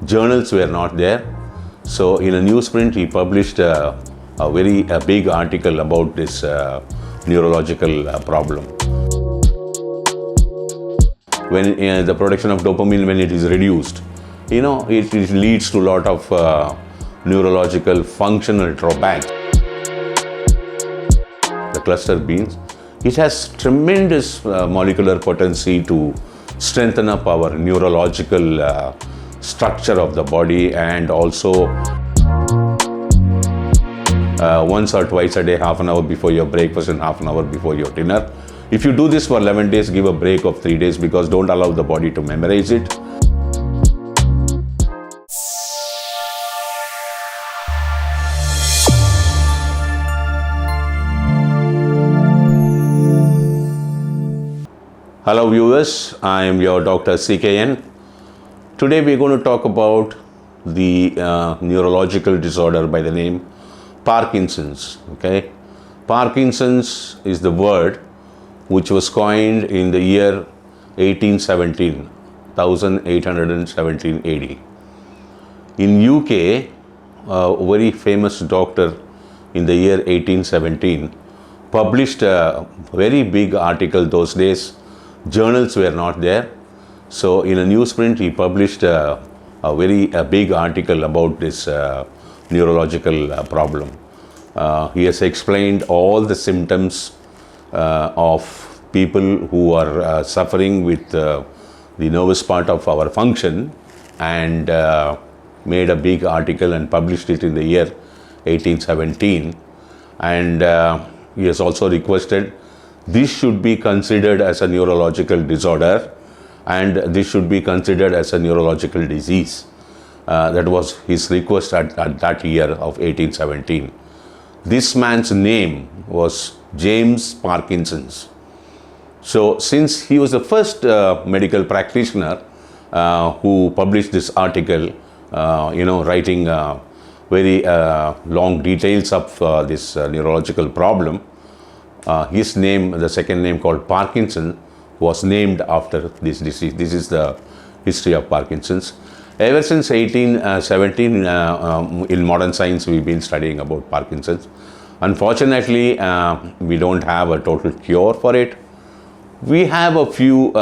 journals were not there. So in a newsprint, he published a very big article about this neurological problem. When the production of dopamine, when it is reduced, it leads to a lot of neurological functional drawbacks. The cluster beans, it has tremendous molecular potency to strengthen up our neurological structure of the body, and also once or twice a day, half an hour before your breakfast and half an hour before your dinner. If you do this for 11 days, give a break of 3 days, because don't allow the body to memorize it. Hello viewers, I am your Dr. C.K.N. Today we are going to talk about the neurological disorder by the name Parkinson's. Okay, Parkinson's is the word which was coined in the year 1817 AD. In UK, a very famous doctor in the year 1817 published a very big article. Those days, journals were not there. So in a newsprint, he published a very big article about this neurological problem. He has explained all the symptoms of people who are suffering with the nervous part of our function, and made a big article and published it in the year 1817. And he has also requested this should be considered as a neurological disorder, and this should be considered as a neurological disease. That was his request at that year of 1817. This man's name was James Parkinson. So since he was the first medical practitioner who published this article, writing very long details of this neurological problem, his name, the second name called Parkinson, was named after this disease. This is the history of Parkinson's. Ever since 1817, in modern science, we've been studying about Parkinson's. Unfortunately, we don't have a total cure for it. We have a few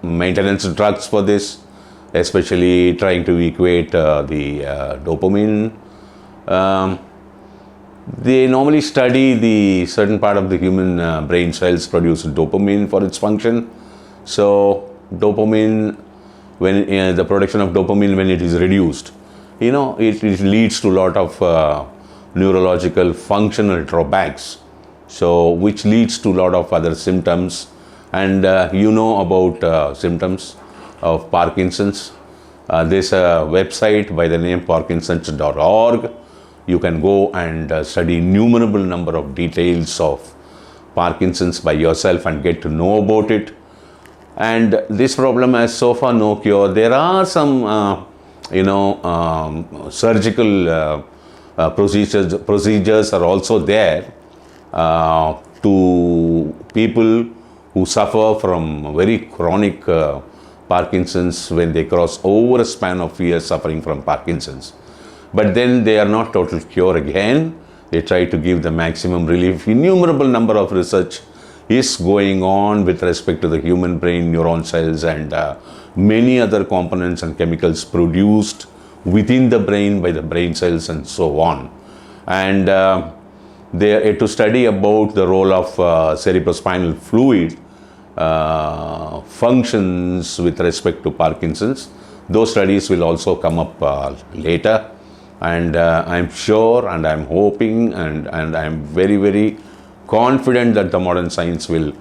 maintenance drugs for this, especially trying to equate the dopamine. They normally study the certain part of the human brain cells produce dopamine for its function. So dopamine, when the production of dopamine, when it is reduced, it leads to a lot of neurological functional drawbacks. So which leads to a lot of other symptoms. And about symptoms of Parkinson's. There's a website by the name parkinsons.org. You can go and study innumerable number of details of Parkinson's by yourself and get to know about it. And this problem has so far no cure. There are some, surgical procedures are also there to people who suffer from very chronic Parkinson's, when they cross over a span of years suffering from Parkinson's. But then they are not total cure again. They try to give the maximum relief. Innumerable number of research is going on with respect to the human brain, neuron cells, and many other components and chemicals produced within the brain by the brain cells and so on. And they are to study about the role of cerebrospinal fluid functions with respect to Parkinson's. Those studies will also come up later. And I'm sure, and I'm hoping, and I'm very, very confident that the modern science will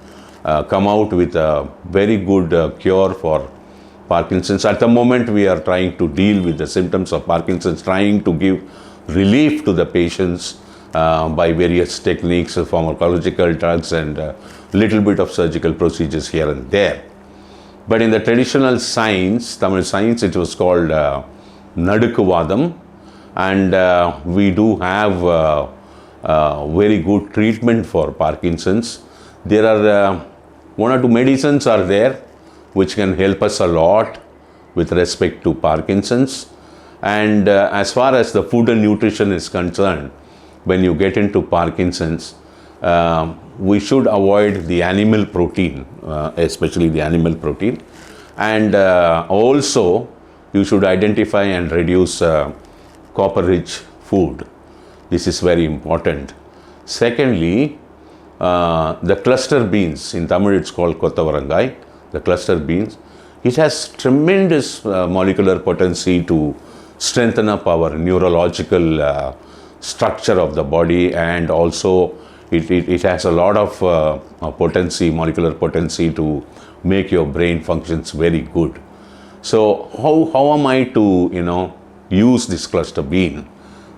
come out with a very good cure for Parkinson's. At the moment, we are trying to deal with the symptoms of Parkinson's, trying to give relief to the patients by various techniques, pharmacological drugs, and little bit of surgical procedures here and there. But in the traditional science, Tamil science, it was called Nadukuvadam. And we do have very good treatment for Parkinson's. There are one or two medicines are there which can help us a lot with respect to Parkinson's. And as far as the food and nutrition is concerned, when you get into Parkinson's, we should avoid the animal protein, especially the animal protein. And also, you should identify and reduce copper-rich food. This is very important. Secondly, the cluster beans, in Tamil it's called kottavarangai, the cluster beans, it has tremendous molecular potency to strengthen up our neurological structure of the body, and also it has a lot of potency, molecular potency to make your brain functions very good. So how am I to use this cluster bean?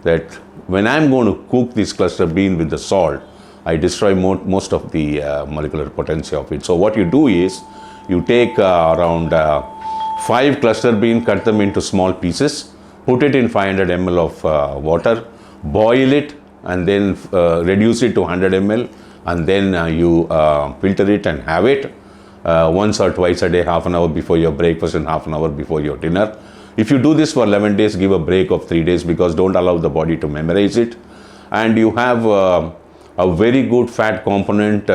That when I'm going to cook this cluster bean with the salt, I destroy most of the molecular potency of it. So what you do is, you take around 5 cluster bean, cut them into small pieces, put it in 500 ml of water, boil it, and then reduce it to 100 ml, and then you filter it and have it once or twice a day, half an hour before your breakfast and half an hour before your dinner. If you do this for 11 days, give a break of 3 days, because don't allow the body to memorize it. And you have a very good fat component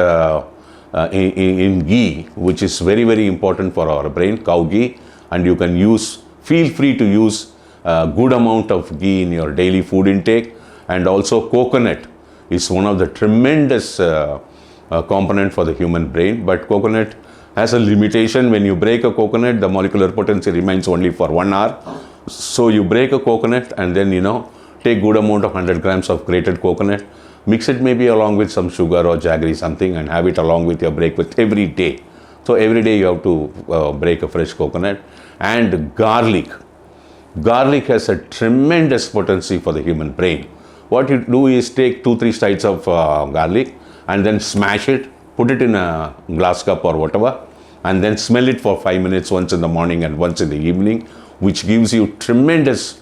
in ghee, which is very, very important for our brain, cow ghee. And you can feel free to use a good amount of ghee in your daily food intake. And also coconut is one of the tremendous component for the human brain. But coconut has a limitation. When you break a coconut, the molecular potency remains only for 1 hour. So you break a coconut and then take good amount of 100 grams of grated coconut, mix it maybe along with some sugar or jaggery something, and have it along with your breakfast every day. So every day you have to break a fresh coconut. And garlic has a tremendous potency for the human brain. What you do is take 2-3 slices of garlic and then smash it, put it in a glass cup or whatever, and then smell it for 5 minutes, once in the morning and once in the evening, which gives you tremendous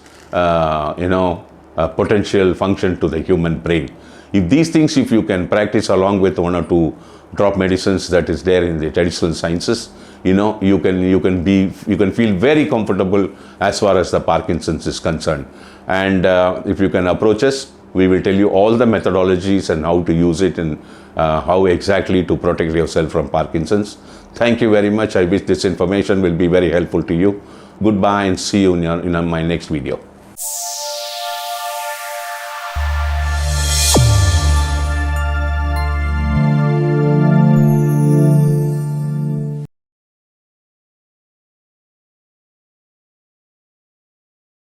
potential function to the human brain. If these things, if you can practice along with 1 or 2 drop medicines that is there in the traditional sciences, you can feel very comfortable as far as the Parkinson's is concerned. And if you can approach us, we will tell you all the methodologies and how to use it, and how exactly to protect yourself from Parkinson's. Thank you very much. I wish this information will be very helpful to you. Goodbye, and see you in my next video.